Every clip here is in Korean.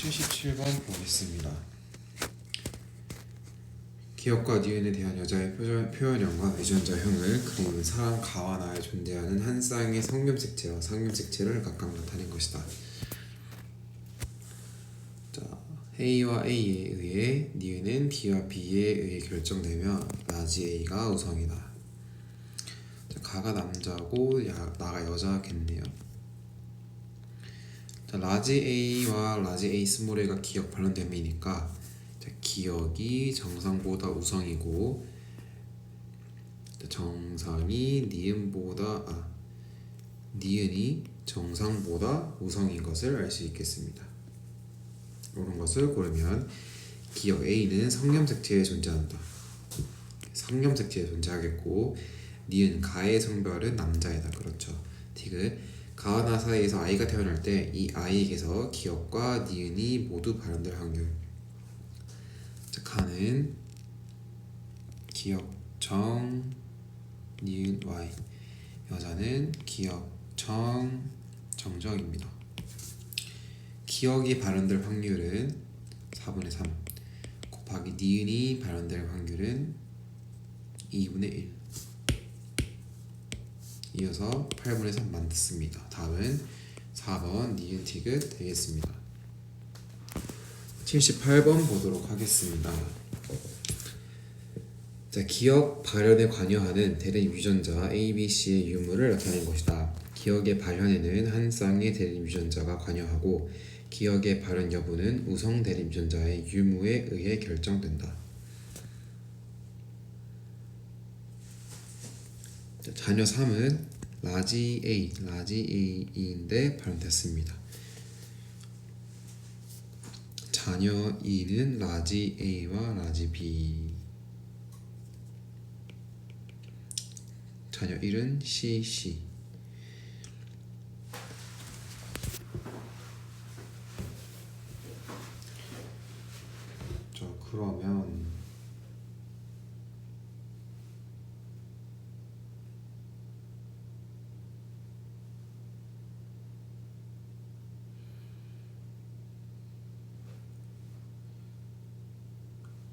77번 보겠습니다. 기억과 니은에 대한 여자의 표현형과 의존자형을 그림은 사람 가와 나에 존재하는 한 쌍의 성겸색체와 상겸색체를 각각 나타낸 것이다. 자, A와 A에 의해 니은은 B와 B에 의해 결정되며 라지 A가 우성이다. 자, 가가 남자고 나가 여자겠네요. 자, 라지 A와 라지 A 스몰 A가 기억 반론됨이니까 기억이 정상보다 우성이고 정상이 니은이 정상보다 우성인 것을 알 수 있겠습니다. 이런 것을 고르면 기억 A는 성겸색체에 존재한다. 성겸색체에 존재하겠고 니은 가의 성별은 남자이다. 그렇죠. 디귿 가와 나 사이에서 아이가 태어날 때 이 아이에게서 기억과 니은이 모두 발현될 확률. 자, 가는 기억 정 니은 Y, 여자는 기억 정 정정입니다. 기억이 발현될 확률은 4분의 3 곱하기 니은이 발현될 확률은 2분의 1. 이어서 8분의 3 만들었습니다. 다음은 4번 니은 티귿 되겠습니다. 78번 보도록 하겠습니다. 자, 기억 발현에 관여하는 대립 유전자 A, B, C의 유무를 나타낸 것이다. 기억의 발현에는 한 쌍의 대립 유전자가 관여하고 기억의 발현 여부는 우성 대립 유전자의 유무에 의해 결정된다. 자, 자녀 3은 라지 A인데 발현됐습니다. 자녀 2는 라지 A와 라지 B, 자녀 1은 CC. 자, 그러면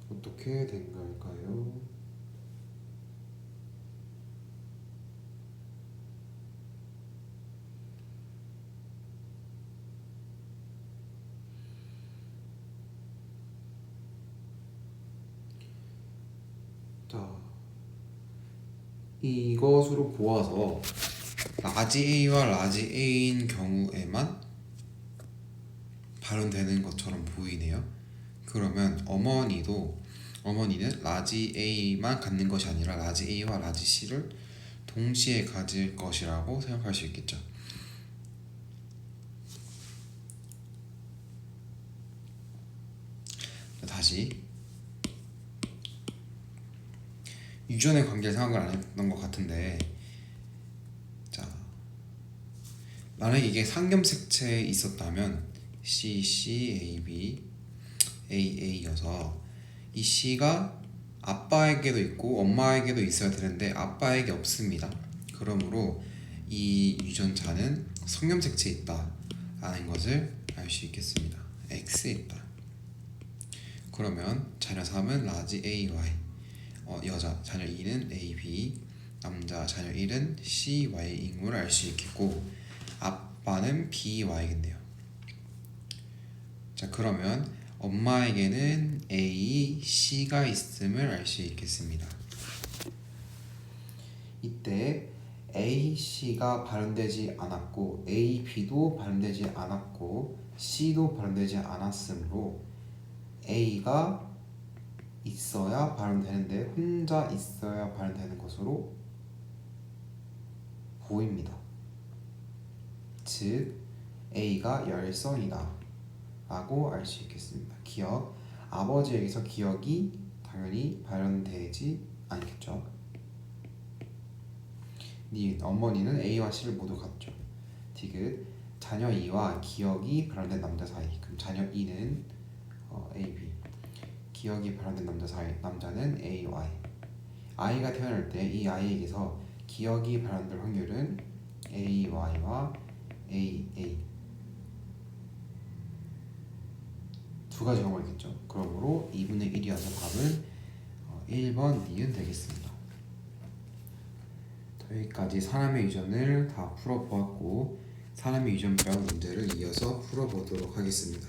어떻게 된 걸까요? 자, 이것으로 보아서 라지 A와 라지 A인 경우에만 발현되는 것처럼 보이네요. 그러면 어머니는 라지 A만 갖는 것이 아니라 라지 A와 라지 C를 동시에 가질 것이라고 생각할 수 있겠죠. 다시 유전의 관계를 생각을 안 했던 것 같은데, 자, 만약에 이게 상겸색체에 있었다면 AA여서 이 C가 아빠에게도 있고 엄마에게도 있어야 되는데 아빠에게 없습니다. 그러므로 이 유전자는 성겸색체에 있다 라는 것을 알 수 있겠습니다. X에 있다. 그러면 자녀 3은 라지 AY, 여자 자녀 2는 AB, 남자 자녀 1은 CY인 걸 알 수 있겠고 아빠는 BY겠네요. 자, 그러면 엄마에게는 A, C가 있음을 알 수 있겠습니다. 이때 A, C가 발현되지 않았고 A, B도 발현되지 않았고 C도 발현되지 않았으므로 A가 있어야 발현되는데 혼자 있어야 발현되는 것으로 보입니다. 즉 A가 열선이다 라고 알 수 있겠습니다. 기억, 아버지에게서 기억이 당연히 발현되지 않겠죠. 어머니는 A와 C를 모두 갖죠. 디귿 자녀 2와 기억이 발현된 남자 사이. 그럼 자녀 2는 AB, 기억이 발현된 남자 사이, 남자는 AY. 아이가 태어날 때 이 아이에게서 기억이 발현될 확률은 AY와 AA. 두 가지 경우겠죠. 그러므로 2분의 1이어서 답은 1번 니은 되겠습니다. 여기까지 사람의 유전을 다 풀어보았고 사람의 유전병 문제를 이어서 풀어보도록 하겠습니다.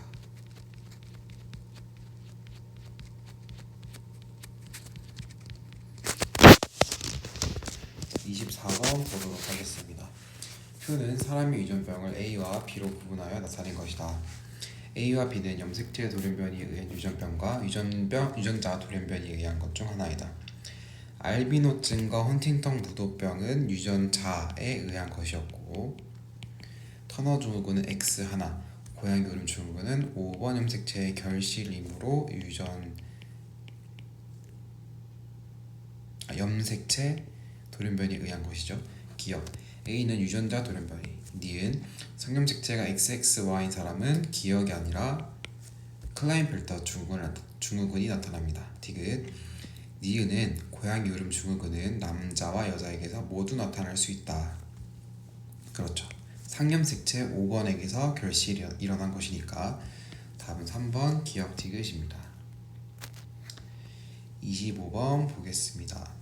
24번 보도록 하겠습니다. 표는 사람의 유전병을 A와 B로 구분하여 나타낸 것이다. A와 B는 염색체 돌연변이에 의한 유전병과 유전자 돌연변이에 의한 것 중 하나이다. 알비노증과 헌팅턴 무도병은 유전자에 의한 것이었고 터너 증후군은 X1, 고양이 울음 증후군은 5번 염색체의 결실이므로 염색체 돌연변이에 의한 것이죠. 기억 A는 유전자 돌연변이, 니은 성염색체가 XXY인 사람은 기억이 아니라 클라인펠터 증후군이 나타납니다. 디귿 니은은 고양이 울음 증후군은 남자와 여자에게서 모두 나타날 수 있다. 그렇죠. 상염색체 5번에게서 결실이 일어난 것이니까 답은 3번 기억 디귿입니다. 25번 보겠습니다.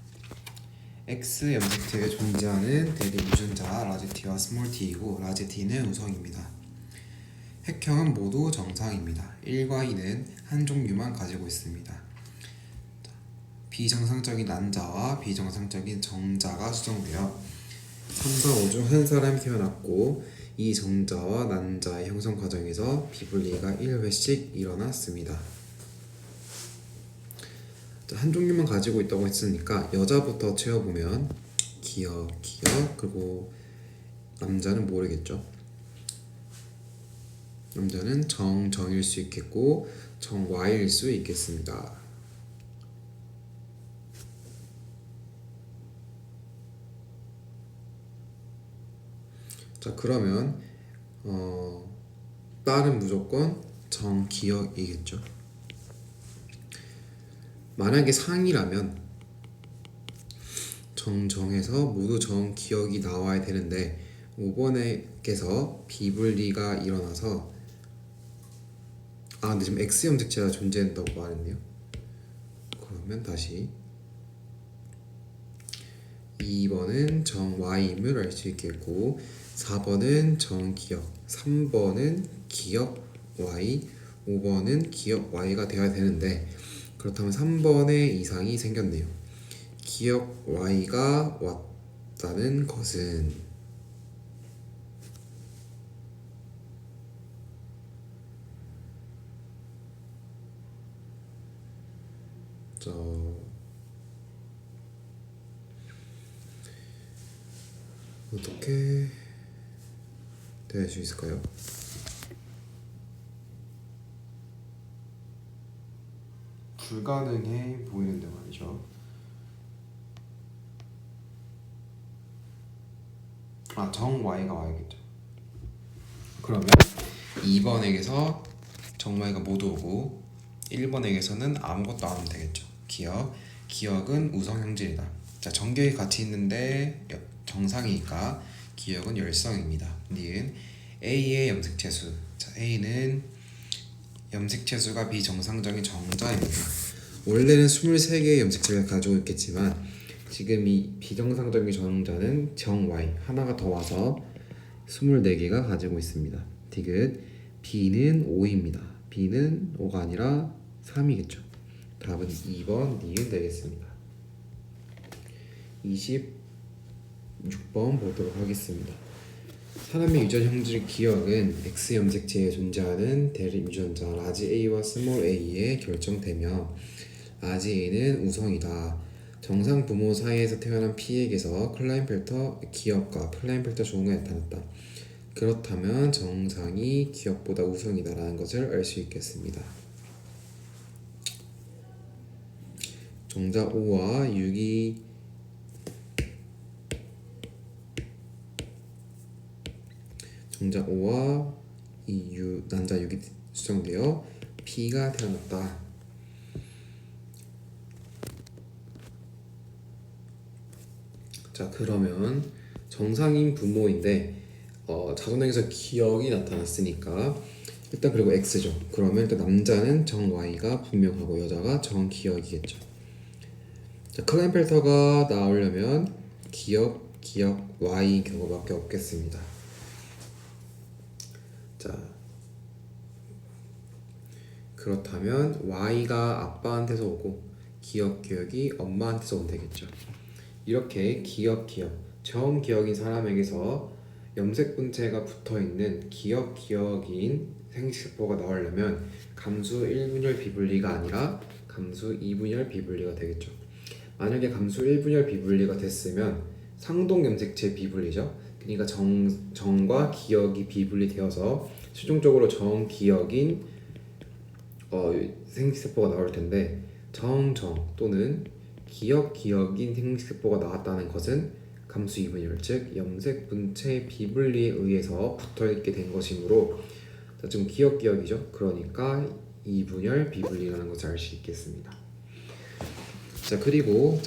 X 염색체에 존재하는 대립 유전자 라지 T와 스몰 t이고 라지 T는 우성입니다. 획형은 모두 정상입니다. 1과 2는 한 종류만 가지고 있습니다. 비정상적인 난자와 비정상적인 정자가 수정되어 3, 4, 5 중 한 사람이 태어났고 이 정자와 난자의 형성 과정에서 비분리가 1회씩 일어났습니다. 한 종류만 가지고 있다고 했으니까 여자부터 채워보면 기억 그리고 남자는 모르겠죠. 남자는 정일 수 있겠고 정Y일 수 있겠습니다. 자 그러면 딸은 무조건 정기억이겠죠. 만약에 상이라면 정에서 모두 정기억이 나와야 되는데 5번에게서 비분리가 일어나서 근데 지금 X 염색체가 존재한다고 말했네요. 그러면 다시 2번은 정 Y임을 알 수 있겠고 4번은 정 기억, 3번은 기억 Y, 5번은 기억 Y가 되어야 되는데 그렇다면 3번에 이상이 생겼네요. 기억 Y가 왔다는 것은 어떻게 될 수 있을까요? 불가능해 보이는데 말이죠. 정 Y가 와야겠죠. 그러면 2번에게서 정 Y가 모두 오고 1번에게서는 아무것도 안 하면 되겠죠. 기억은 우성 형질이다. 자, 정기억이 같이 있는데 정상이니까 기억은 열성입니다. 니은 A의 염색체수. 자, A는 염색체수가 비정상적인 정자입니다. 원래는 23개의 염색체를 가지고 있겠지만 지금 이 비정상적인 정자는 정 Y 하나가 더 와서 24개가 가지고 있습니다. 디귿 B는 5입니다. B는 5가 아니라 3이겠죠. 답은 2번 니은 되겠습니다. 26번 보도록 하겠습니다. 사람의 유전 형질 기억은 X 염색체에 존재하는 대립 유전자 라지 A와 스몰 a에 결정되며 라지 A는 우성이다. 정상 부모 사이에서 태어난 P에게서 클라인펠터 기억과 클라인펠터 조응이 나타났다. 그렇다면 정상이 기억보다 우성이다라는 것을 알 수 있겠습니다. 정자 5와 6이 정자 5와 난자 6이 수정되어 B가 태어났다. 자 그러면 정상인 부모인데 자손에게서 기억이 나타났으니까 일단 그리고 x죠. 그러면 일단 남자는 정 y가 분명하고 여자가 정 기억이겠죠. 자, 클라인펠터가 나오려면 기억 y인 경우밖에 없겠습니다. 자, 그렇다면 y가 아빠한테서 오고 기억이 엄마한테서 오면 되겠죠. 이렇게 정 기억인 사람에게서 염색분체가 붙어있는 기억인 생식세포가 나오려면 감수 1분열 비분리가 아니라 감수 2분열 비분리가 되겠죠. 만약에 감수 1분열 비분리가 됐으면 상동 염색체 비분리죠. 그러니까 정과 기억이 비분리되어서 최종적으로 정기억인 생식세포가 나올 텐데 정 또는 기억인 생식세포가 나왔다는 것은 감수 2분열 즉 염색분체 비분리에 의해서 붙어있게 된 것이므로 자, 지금 기억이죠. 그러니까 2분열 비분리라는 것을 알 수 있겠습니다. 자, 그리고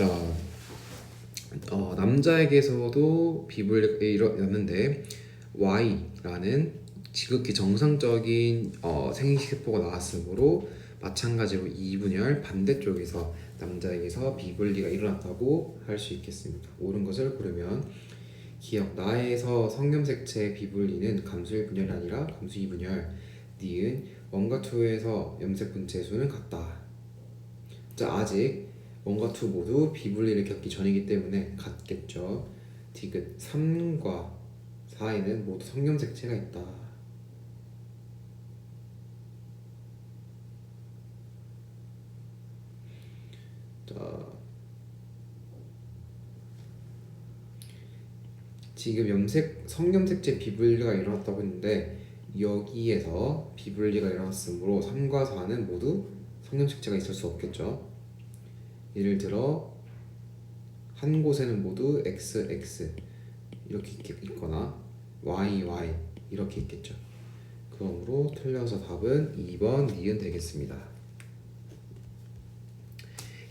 남자에게서도 비분리가 일어났는데 Y라는 지극히 정상적인 생식세포가 나왔으므로 마찬가지로 2분열 반대쪽에서 남자에게서 비분리가 일어났다고 할 수 있겠습니다. 옳은 것을 고르면 기억 나에서 성염색체 비분리는 감수 1분열이 아니라 감수 2분열. 니은 1과 2에서 염색분체 수는 같다. 자, 아직 1과 2 모두 비분리를 겪기 전이기 때문에 같겠죠. 디귿 3과 4에는 모두 성염색체가 있다. 자, 지금 성염색체 비분리가 일어났다고 했는데 여기에서 비분리가 일어났으므로 3과 4는 모두 성염색체가 있을 수 없겠죠. 예를 들어 한 곳에는 모두 XX 이렇게 있거나 YY 이렇게 있겠죠. 그러므로 틀려서 답은 2번 니은 되겠습니다.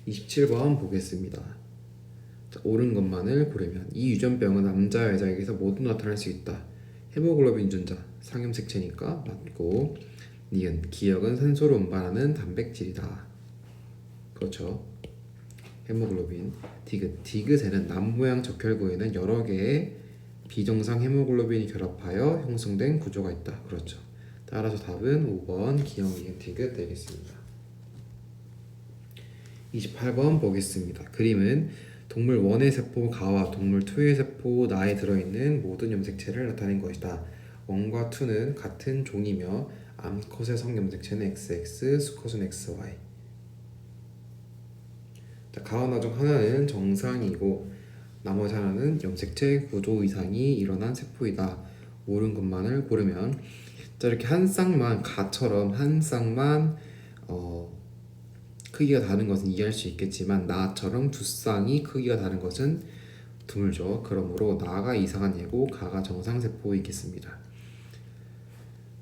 27번 보겠습니다. 자, 옳은 것만을 고르면 이 유전병은 남자 여자에게서 모두 나타날 수 있다. 헤모글로빈 유전자 상염색체니까 맞고 니은 기억은 산소로 운반하는 단백질이다. 그렇죠. 헤모글로빈 디귿에는 남모양 적혈구에는 여러 개의 비정상 헤모글로빈이 결합하여 형성된 구조가 있다. 그렇죠. 따라서 답은 5번 기억 니은 디귿 되겠습니다. 28번 보겠습니다. 그림은 동물 1의 세포 가와 동물 2의 세포 나에 들어있는 모든 염색체를 나타낸 것이다. 1과 2는 같은 종이며 암컷의 성염색체는 XX, 수컷은 XY. 자, 가와 나 중 하나는 정상이고 나머지 하나는 염색체 구조 이상이 일어난 세포이다. 옳은 것만을 고르면 자, 이렇게 한 쌍만 가처럼 한 쌍만 크기가 다른 것은 이해할 수 있겠지만 나처럼 두 쌍이 크기가 다른 것은 드물죠. 그러므로 나가 이상한 예고 가가 정상세포이겠습니다.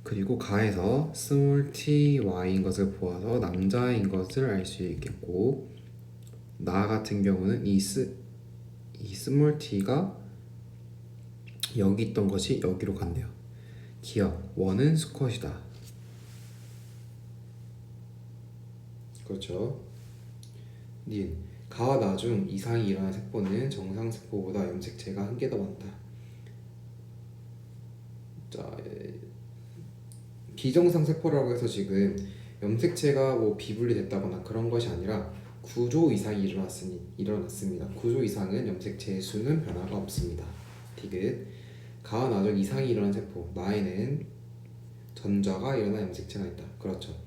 그리고 가에서 스몰 ty인 것을 보아서 남자인 것을 알 수 있겠고 나 같은 경우는 이 스몰 t가 여기 있던 것이 여기로 갔네요. 기억 원은 수컷이다. 그렇죠. 닌 가와 나 중 이상이 일어난 세포는 정상 세포보다 염색체가 한 개 더 많다. 자, 비정상 세포라고 해서 지금 염색체가 뭐 비분리됐다거나 그런 것이 아니라 구조 이상이 일어났습니다. 구조 이상은 염색체의 수는 변화가 없습니다. 디귿 가와 나 중 이상이 일어난 세포 나에는 전자가 일어난 염색체가 있다. 그렇죠.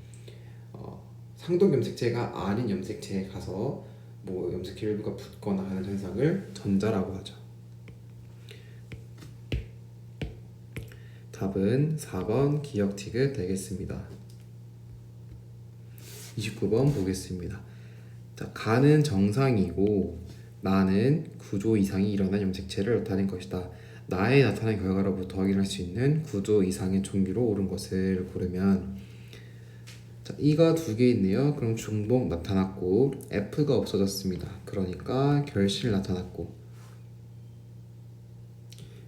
상동 염색체가 아닌 염색체에 가서 뭐 염색체 일부가 붙거나 하는 현상을 전자라고 하죠. 답은 4번 기억 티귿 되겠습니다. 29번 보겠습니다. 자, 가는 정상이고 나는 구조 이상이 일어난 염색체를 나타낸 것이다. 나의 나타난 결과로부터 확인할 수 있는 구조 이상의 종류로 옳은 것을 고르면 자, E가 2개 있네요. 그럼 중복 나타났고 F가 없어졌습니다. 그러니까 결실 나타났고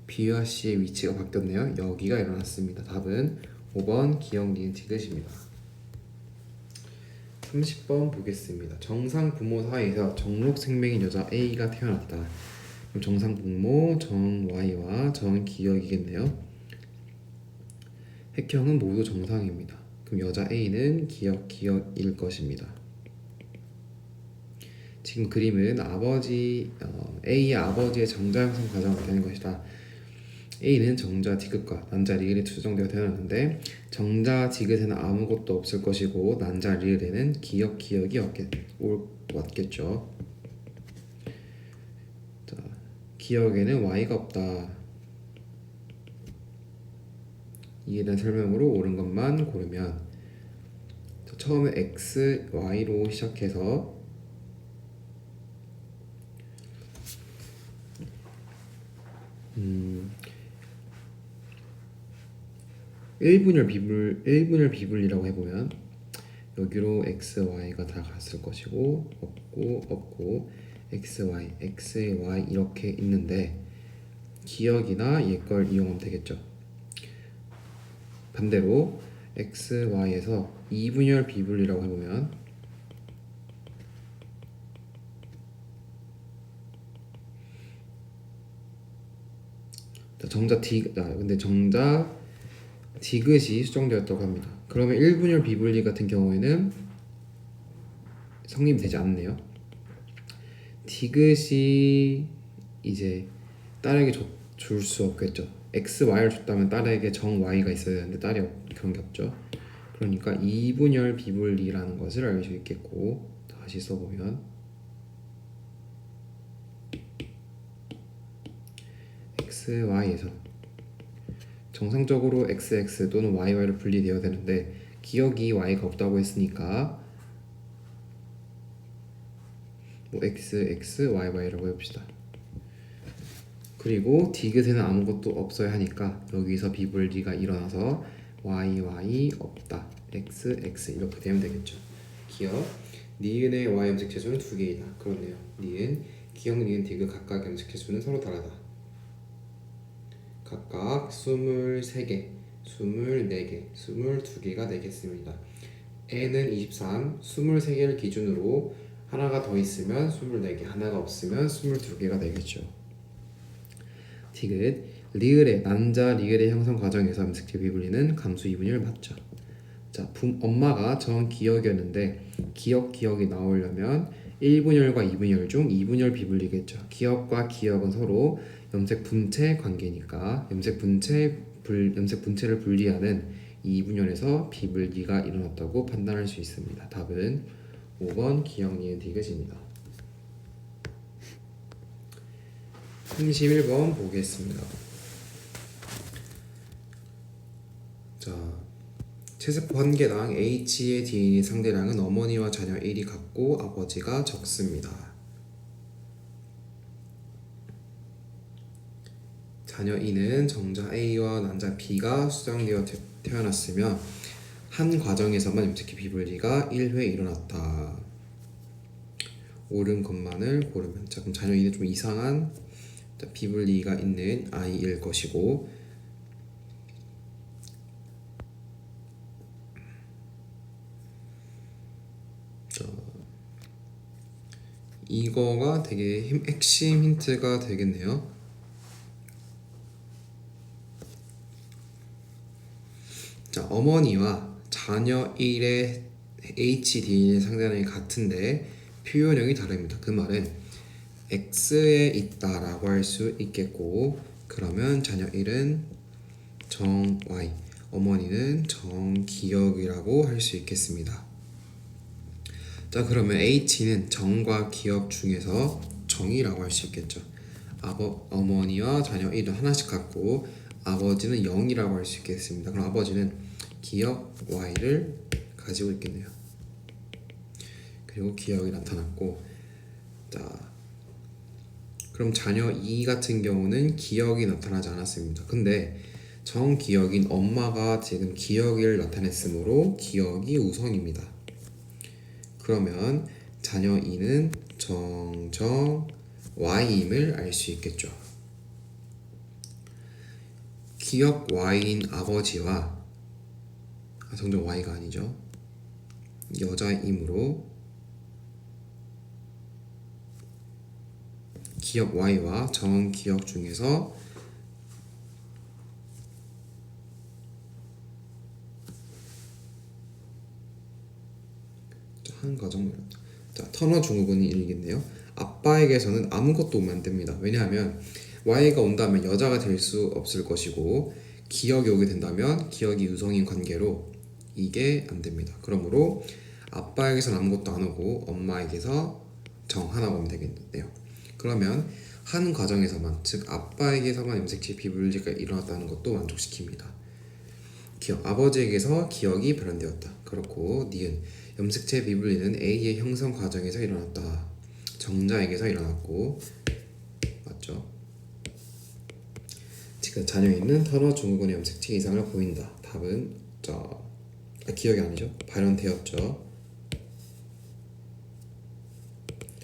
B와 C의 위치가 바뀌었네요. 여기가 일어났습니다. 답은 5번 기억 니은 디귿입니다. 30번 보겠습니다. 정상 부모 사이에서 정록 생명인 여자 A가 태어났다. 그럼 정상 부모 정 Y와 정 기억이겠네요. 획형은 모두 정상입니다. 그럼 여자 A는 기억일 것입니다. 지금 그림은 A의 아버지의 정자 형성 과정을 되는 것이다. A는 정자 디귿과 난자 리을이 추정되어 태어났는데 정자 디귿에는 아무것도 없을 것이고 난자 리을에는 기억이 왔겠죠. 자, 기억에는 Y가 없다. 이에 대한 설명으로 옳은 것만 고르면 처음에 X, Y로 시작해서 1분열 비분리라고 해보면 여기로 x, y가 다 갔을 것이고 없고 x, y, x, y 이렇게 있는데 기억이나 얘 걸 이용하면 되겠죠. 반대로 x, y에서 2분열 비분리라고 해보면 근데 정자 디귿이 수정되었다고 합니다. 그러면 1분열 비분리 같은 경우에는 성립이 되지 않네요. 디귿이 이제 딸에게 줄 수 없겠죠. x, y를 줬다면 딸에게 정 y가 있어야 되는데 딸이 그런 게 없죠. 그러니까 2분열 비분리라는 것을 알 수 있겠고, 다시 써보면 x, y에서 정상적으로 XX 또는 YY로 분리되어야 되는데 기억이 Y가 없다고 했으니까 XX, YY라고 해봅시다. 그리고 디귿에는 아무것도 없어야 하니까 여기서 비분리가 일어나서 YY 없다, XX 이렇게 되면 되겠죠. 기억 니은의 Y 염색 채수는 2개이다. 그렇네요. 니은, 기억, 니은, 디귿 각각 염색 채수는 서로 다르다. 각각 23개, 24개, 22개가 되겠습니다. n은 23, 23개를 기준으로 하나가 더 있으면 24개, 하나가 없으면 22개가 되겠죠. 디귿, 리을의 난자 리을의 형성 과정에서 염색체 비분리는 감수 2분율 맞죠. 자, 엄마가 정 기억이었는데 기억이 나오려면 1분열과 2분열 중 2분열 비분리겠죠. 기억과 기억은 서로 염색 분체 관계니까 염색 분체를 분리하는 2분열에서 비분리가 일어났다고 판단할 수 있습니다. 답은 5번 기억 니은 디귿입니다. 31번 보겠습니다. 자, 채세포 한 개당 H의 DNA 상대량은 어머니와 자녀 1이 같고 아버지가 적습니다. 자녀 2는 정자 A와 난자 B가 수정되어 태어났으며 한 과정에서만 염색체 비분리가 1회 일어났다. 옳은 것만을 고르면, 자, 그럼 자녀 2는 좀 이상한 비분리가 있는 아이일 것이고, 이거가 되게 핵심 힌트가 되겠네요. 자, 어머니와 자녀 1의 HDNA 상대량이 같은데 표현형이 다릅니다. 그 말은 X에 있다라고 할 수 있겠고, 그러면 자녀 1은 정 Y, 어머니는 정 기억이라고 할 수 있겠습니다. 자, 그러면 H는 정과 기억 중에서 정이라고 할 수 있겠죠. 어머니와 자녀 1은 하나씩 같고 아버지는 0이라고 할 수 있겠습니다. 그럼 아버지는 기억 Y를 가지고 있겠네요. 그리고 기억이 나타났고, 자, 그럼 자녀 2 같은 경우는 기억이 나타나지 않았습니다. 근데 정기억인 엄마가 지금 기억을 나타냈으므로 기억이 우선입니다. 그러면 자녀 2는 정정 Y임을 알 수 있겠죠. 기억 Y인 아버지와 정적 Y가 아니죠. 여자이므로 기억 Y와 정 기억 중에서 한 가정. 자, 터너 증후군이 일겠네요. 아빠에게서는 아무것도 오면 안 됩니다. 왜냐하면 Y가 온다면 여자가 될 수 없을 것이고 기억이 오게 된다면 기억이 유성인 관계로 이게 안 됩니다. 그러므로 아빠에게서는 아무것도 안 오고 엄마에게서 정 하나가 오면 되겠네요. 그러면 한 과정에서만, 즉 아빠에게서만 염색체 비분리가 일어났다는 것도 만족시킵니다. 기억, 아버지에게서 기억이 발현되었다. 그렇고 니은 염색체 비분리는 A의 형성 과정에서 일어났다. 정자에게서 일어났고 맞죠? 지금 자녀있는 터너 증후군의 염색체 이상을 보인다. 답은 기억이 아니죠. 발현되었죠.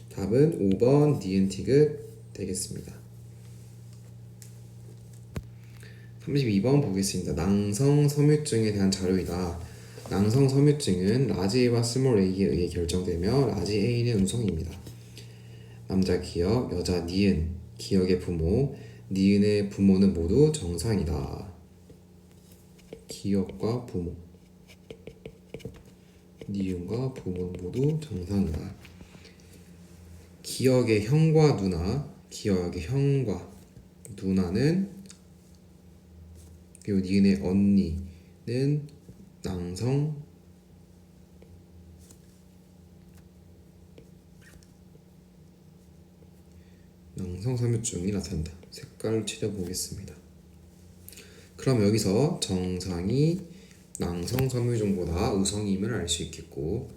답은 5번 니은 티귿 되겠습니다. 32번 보겠습니다. 낭성섬유증에 대한 자료이다. 낭성섬유증은 라지 A와 스몰 a에 의해 결정되며 라지 A는 음성입니다. 남자 기억, 여자 니은, 기억의 부모, 니은의 부모는 모두 정상이다. 기억과 부모, 니은과 부모는 모두 정상이다. 기억의 형과 누나, 기억의 형과 누나는 그리고 니은의 언니는 낭성섬유증이 나타난다. 색깔을 칠해보겠습니다. 그럼 여기서 정상이 낭성섬유증보다 우성임을 알 수 있겠고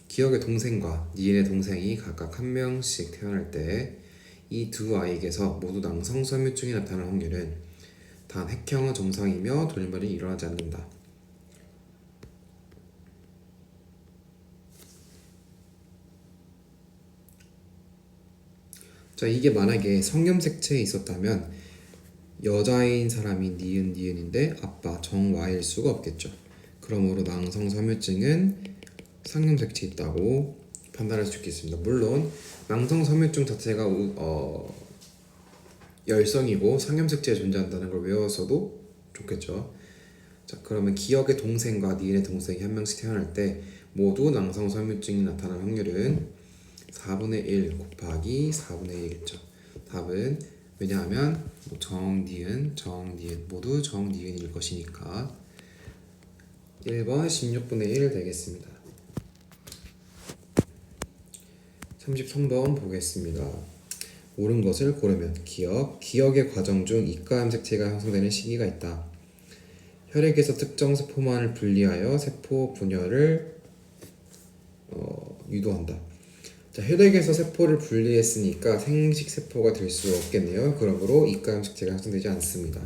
기억의 동생과 니은의 동생이 각각 한 명씩 태어날 때 이 두 아이에게서 모두 낭성섬유증이 나타날 확률은 단 핵형은 정상이며 돌림발이 일어나지 않는다. 자, 이게 만약에 성염색체에 있었다면 여자인 사람이 니은인데 아빠 정Y일 수가 없겠죠. 그러므로 낭성섬유증은 성염색체에 있다고 판단할 수 있겠습니다. 물론 낭성섬유증 자체가 열성이고 성염색체에 존재한다는 걸 외웠어도 좋겠죠. 자, 그러면 기억의 동생과 니은의 동생이 한 명씩 태어날 때 모두 낭성섬유증이 나타날 확률은 4분의 1 곱하기 4분의 1이겠죠. 답은 왜냐하면 정니은 모두 정니은일 것이니까 1번 16분의 1 되겠습니다. 33번 보겠습니다. 옳은 것을 고르면 기억의 과정 중 이가 염색체가 형성되는 시기가 있다. 혈액에서 특정 세포만을 분리하여 세포 분열을 유도한다. 자, 혈액에서 세포를 분리했으니까 생식 세포가 될 수 없겠네요. 그러므로 이가 염색체가 형성되지 않습니다.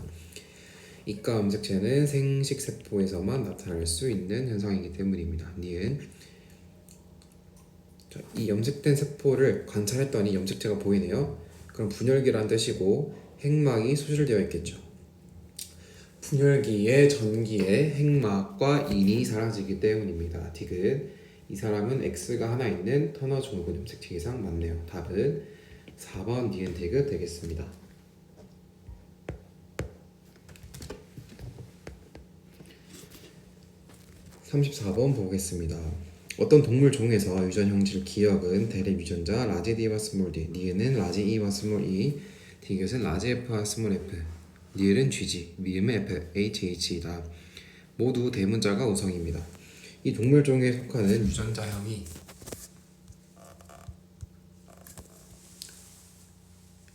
이가 염색체는 생식 세포에서만 나타날 수 있는 현상이기 때문입니다. 니은 자, 이 염색된 세포를 관찰했더니 염색체가 보이네요. 그럼 분열기란 뜻이고 핵막이 수술되어 있겠죠. 분열기의 전기에 핵막과 인이 사라지기 때문입니다. 디귿 이 사람은 X가 하나 있는 터너 증후군 염색체 이상 맞네요. 답은 4번 니은 디귿 되겠습니다. 34번 보겠습니다. 어떤 동물 종에서 유전 형질 기억은 대립 유전자 라지 D와 스몰 D, 니은은 라지 E와 스몰 E, 디귿은 라지 F와 스몰 F, 니은은 GG, 미음은 FHH이다. 모두 대문자가 우성입니다. 이 동물종에 속하는 유전자형이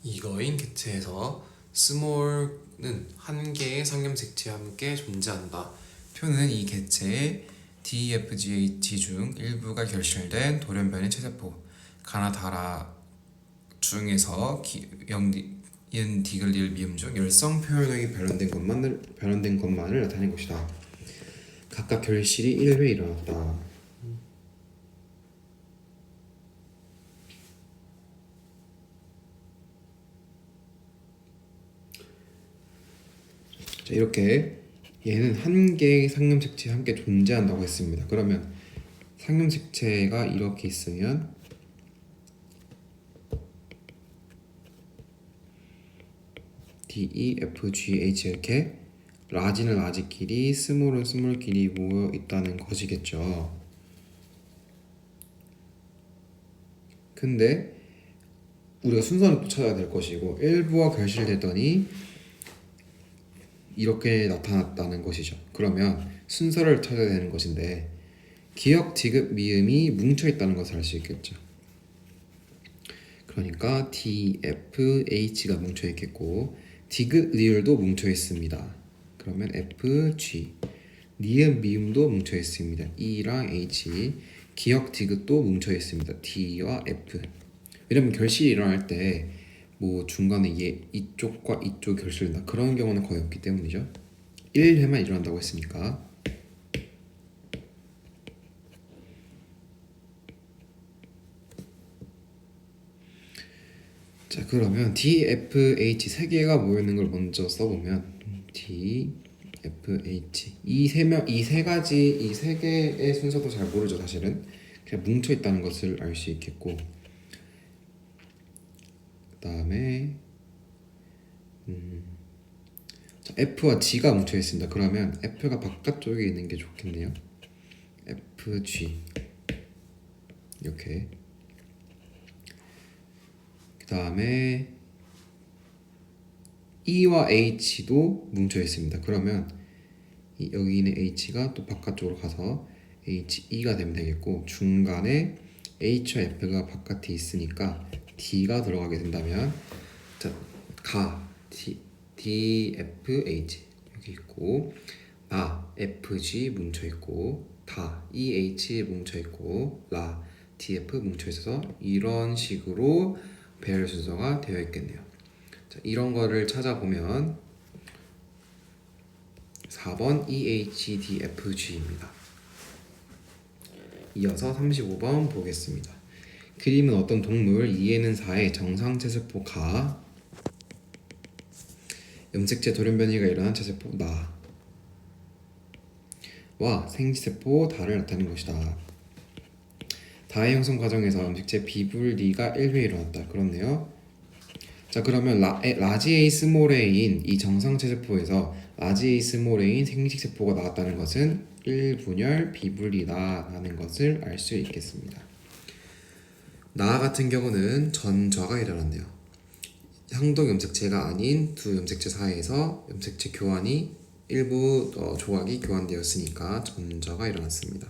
이거인 개체에서 스몰은 한 개의 성염색체와 함께 존재한다. 표는 이 개체의 DFGH 중 일부가 결실된 돌연변이 체세포 가나다라 중에서 연 디글리을 미음 중 열성 표현형이 발현된 것만을 나타낸 것이다. 각각 결실이 1회 일어났다. 자, 이렇게 얘는 한 개의 상염색체 함께 존재한다고 했습니다. 그러면 상염색체가 이렇게 있으면 D, E, F, G, H 이렇게 라지는 라지끼리 스몰은 스몰끼리 모여 있다는 것이겠죠. 근데 우리가 순서는 또 찾아야 될 것이고 일부가 결실되더니 이렇게 나타났다는 것이죠. 그러면 순서를 찾아야 되는 것인데 기역, 디귿, 미음이 뭉쳐있다는 것을 알 수 있겠죠. 그러니까 D, F, H가 뭉쳐있겠고 디귿, 리을도 뭉쳐있습니다. 그러면 F, G 니은, 미음도 뭉쳐있습니다. E랑 H 기역, 디귿도 뭉쳐있습니다. D와 F 왜냐면 결실이 일어날 때 뭐 중간에 이쪽과 이쪽 결실된다 그런 경우는 거의 없기 때문이죠. 1회만 일어난다고 했으니까. 자 그러면 D, F, H 세 개가 모여있는 걸 먼저 써보면 D, F, H 이 세 가지 이 세 개의 순서도 잘 모르죠. 사실은 그냥 뭉쳐있다는 것을 알 수 있겠고 그 다음에 F와 G가 뭉쳐 있습니다. 그러면 F가 바깥쪽에 있는 게 좋겠네요. F, G 이렇게. 그 다음에 E와 H도 뭉쳐 있습니다. 그러면 여기 있는 H가 또 바깥쪽으로 가서 H, E가 되면 되겠고 중간에 H와 F가 바깥에 있으니까 D가 들어가게 된다면 자, D, F, H 여기 있고 F, G 뭉쳐 있고 E, H 뭉쳐 있고 D, F 뭉쳐 있어서 이런 식으로 배열 순서가 되어 있겠네요. 자, 이런 거를 찾아보면 4번 E, H, D, F, G입니다. 이어서 35번 보겠습니다. 그림은 어떤 동물 2에는 4의 정상체세포 염색체 돌연변이가 일어난 체세포 와 생지세포 다를 나타내는 것이다. 다의 형성 과정에서 염색체 비분리가 1회 일어났다. 그렇네요. 자 그러면 라지 A 스몰 a인 이 정상체세포에서 라지 A 스몰 a인 생식세포가 나왔다는 것은 1분열 비분리다 라는 것을 알 수 있겠습니다. 나 같은 경우는 전저가 일어났네요. 상동 염색체가 아닌 두 염색체 사이에서 염색체 교환이 일부 조각이 교환되었으니까 전저가 일어났습니다.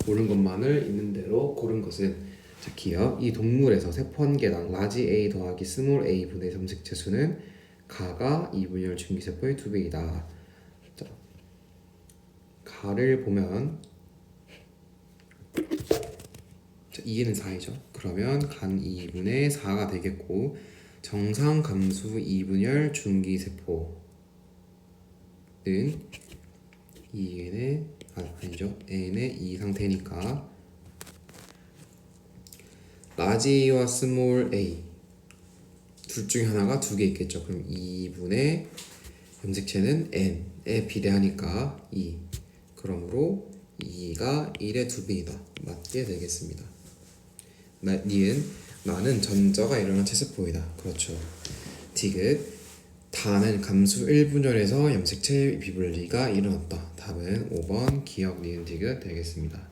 고른 것만을 있는 대로 고른 것은 자, 기억 이 동물에서 세포 한 개당 라지 A 더하기 스몰 a 분의 염색체 수는 가가 2분열 줄기세포의 2배이다. 자, 가를 보면 자, 2에는 4이죠. 그러면 간 2분의 4가 되겠고 정상 감수 2분열 중기세포는 2n의 아니죠. n의 2 상태니까 라지 A와 스몰 a 둘 중에 하나가 두 개 있겠죠. 그럼 2분의 염색체는 n에 비례하니까 2 그러므로 2가 1의 2배이다. 맞게 되겠습니다. 나는 전저가 일어난 체세포이다. 그렇죠. 디귿 다는 감수 1분열에서 염색체 비분리가 일어났다. 답은 5번 기억 니은 디귿 되겠습니다.